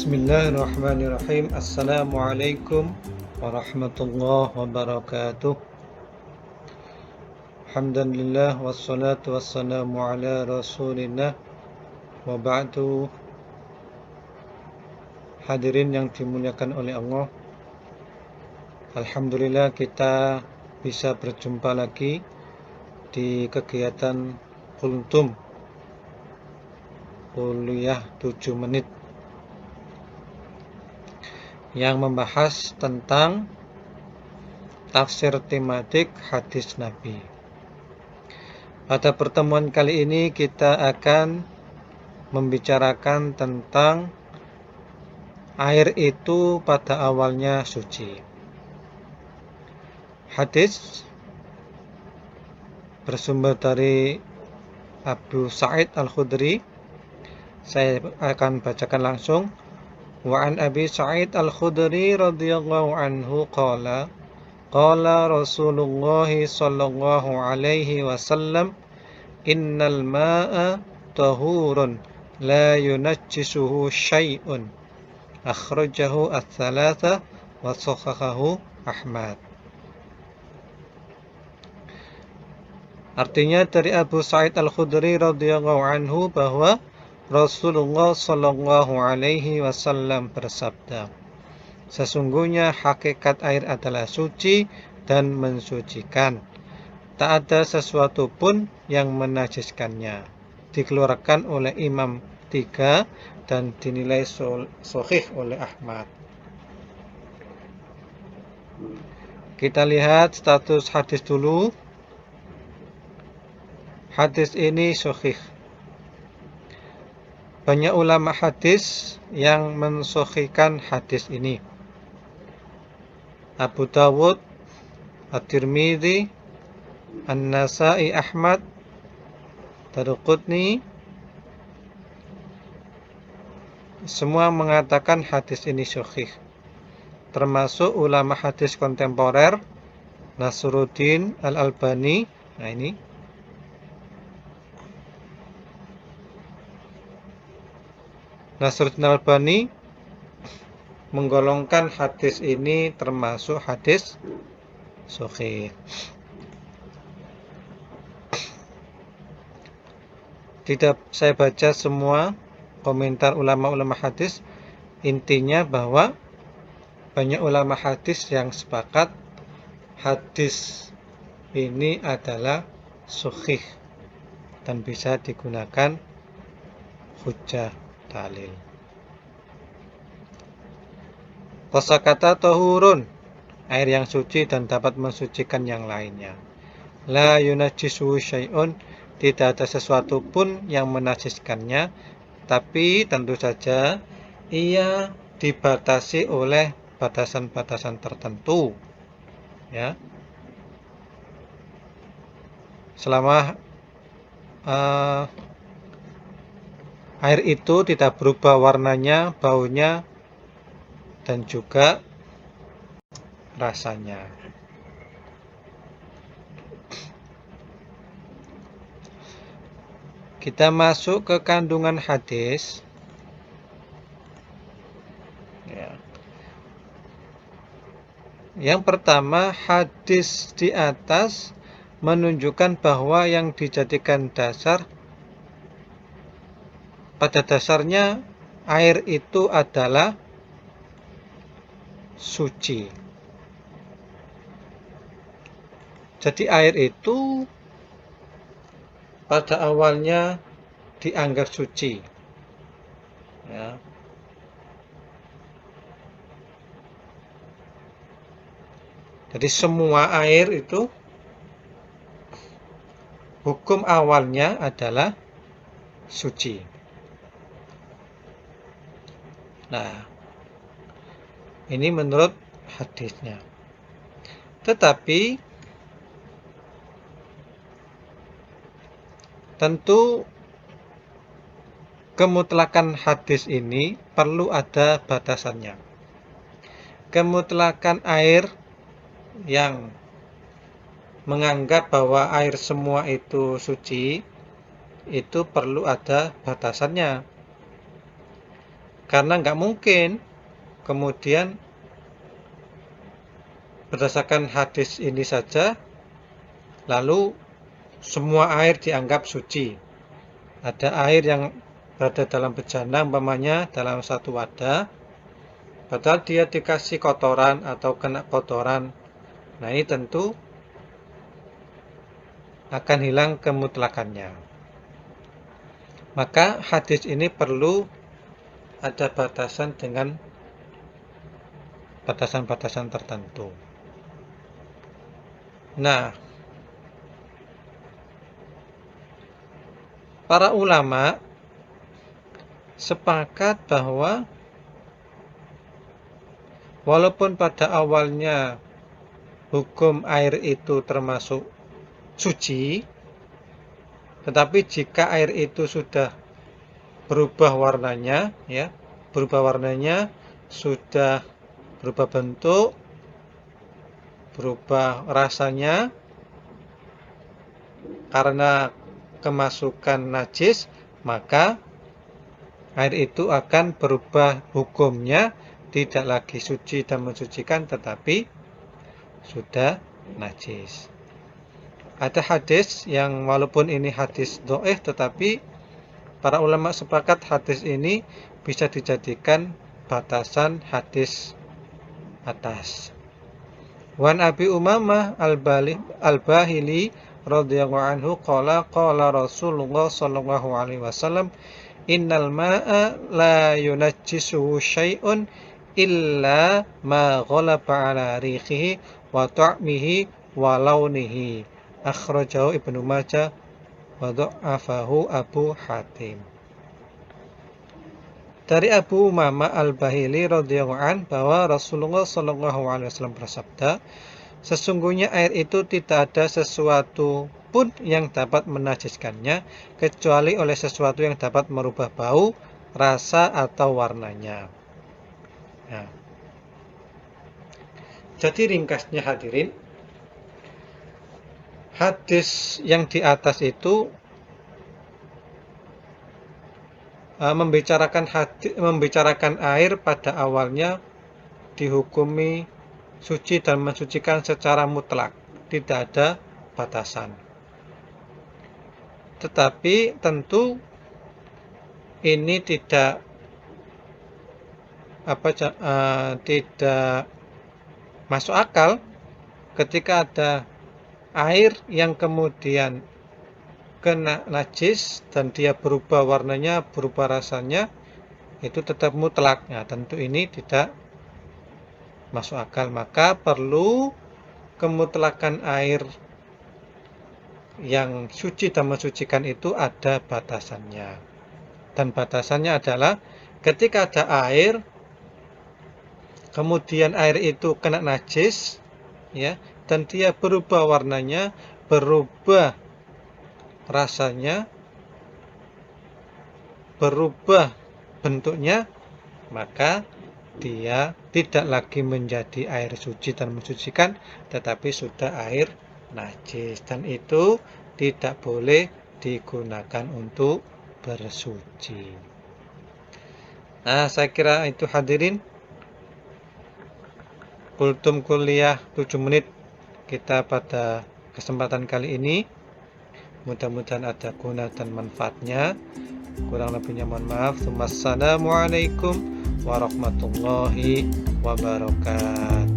Bismillahirrahmanirrahim. Assalamualaikum warahmatullahi wabarakatuh. Alhamdulillah wassalatu wassalamu ala rasulillah wa ba'du. Hadirin yang dimuliakan oleh Allah, alhamdulillah kita bisa berjumpa lagi di kegiatan Kultum kuliah 7 menit yang membahas tentang tafsir tematik hadis Nabi. Pada pertemuan kali ini kita akan membicarakan tentang air itu pada awalnya suci. Hadis bersumber dari Abu Sa'id Al-Khudri. Saya akan bacakan langsung. Wa an Abi Sa'id Al-Khudri radhiyallahu anhu qala Rasulullah sallallahu alaihi wasallam innal ma'a tahurun la yunajjisuhu syai'un. Akhrajahu ats-tsalatsa wa shahhahahu Ahmad. Artinya dari Abu Sa'id Al-Khudri radhiyallahu anhu bahwa Rasulullah sallallahu alaihi wasallam bersabda, sesungguhnya hakikat air adalah suci dan mensucikan. Tak ada sesuatu pun yang menajiskannya. Dikeluarkan oleh Imam 3 dan dinilai sahih oleh Ahmad. Kita lihat status hadis dulu. Hadis ini sahih. Banyak ulama hadis yang mensahihkan hadis ini. Abu Dawud, At-Tirmidzi, An-Nasa'i, Ahmad, Daruqutni, semua mengatakan hadis ini sahih. Termasuk ulama hadis kontemporer Nasruddin Al-Albani. Nah ini Nasruddin Al-Albani menggolongkan hadis ini termasuk hadis sahih. Tidak saya baca semua komentar ulama-ulama hadis. Intinya bahwa banyak ulama hadis yang sepakat hadis ini adalah sahih dan bisa digunakan hujjah dalil. Kosakata tahurun, air yang suci dan dapat mensucikan yang lainnya. La yunajjisuhu syai'un, tidak ada sesuatu pun yang menajiskannya, tapi tentu saja ia dibatasi oleh batasan-batasan tertentu. Ya. Selama air itu tidak berubah warnanya, baunya, dan juga rasanya. Kita masuk ke kandungan hadis. Ya. Yang pertama, hadis di atas menunjukkan bahwa yang dijadikan dasar, pada dasarnya air itu adalah suci. Jadi air itu pada awalnya dianggap suci. Ya. Jadi semua air itu hukum awalnya adalah suci. Nah, ini menurut hadisnya. Tetapi tentu kemutlakan hadis ini perlu ada batasannya. Kemutlakan air yang menganggap bahwa air semua itu suci, itu perlu ada batasannya. Karena nggak mungkin kemudian berdasarkan hadis ini saja lalu semua air dianggap suci. Ada air yang berada dalam bejana umpamanya dalam satu wadah, padahal dia dikasih kotoran atau kena kotoran. Nah, ini tentu akan hilang kemutlakannya. Maka hadis ini perlu ada batasan dengan batasan-batasan tertentu. Nah, para ulama sepakat bahwa walaupun pada awalnya hukum air itu termasuk suci, tetapi jika air itu sudah berubah warnanya, sudah berubah bentuk, berubah rasanya karena kemasukan najis, maka air itu akan berubah hukumnya, tidak lagi suci dan mensucikan, tetapi sudah najis. Ada hadis yang walaupun ini hadis dhaif, tetapi para ulama sepakat hadis ini bisa dijadikan batasan hadis atas. Wan Abi Umamah Al-Bahili radhiyallahu anhu qala Rasulullah sallallahu alaihi wasallam innal ma'a la yunajjisuhu syai'un illa ma ghalaba ala rihihi wa ta'mihi wa launihi. Akhrajahu Ibnu Majah wa dha'afahu Abu Hatim. Dari Abu Umamah Al-Bahili radhiyallahu an bahwa Rasulullah sallallahu alaihi wasallam bersabda, sesungguhnya air itu tidak ada sesuatu pun yang dapat menajiskannya kecuali oleh sesuatu yang dapat merubah bau, rasa atau warnanya. Nah, jadi ringkasnya hadirin, hadis yang di atas itu membicarakan air pada awalnya dihukumi suci dan mensucikan secara mutlak, tidak ada batasan. Tetapi tentu ini tidak masuk akal ketika ada air yang kemudian kena najis dan dia berubah warnanya, berubah rasanya, itu tetap mutlak. Nah, tentu ini tidak masuk akal. Maka perlu kemutlakan air yang suci dan mensucikan itu ada batasannya. Dan batasannya adalah ketika ada air, kemudian air itu kena najis, dan dia berubah warnanya, berubah rasanya, berubah bentuknya, maka dia tidak lagi menjadi air suci dan mensucikan, tetapi sudah air najis, dan itu tidak boleh digunakan untuk bersuci. Nah, saya kira itu hadirin, kultum kuliah 7 menit kita pada kesempatan kali ini. Mudah-mudahan ada guna dan manfaatnya. Kurang lebihnya mohon maaf. Wassalamualaikum warahmatullahi wabarakatuh.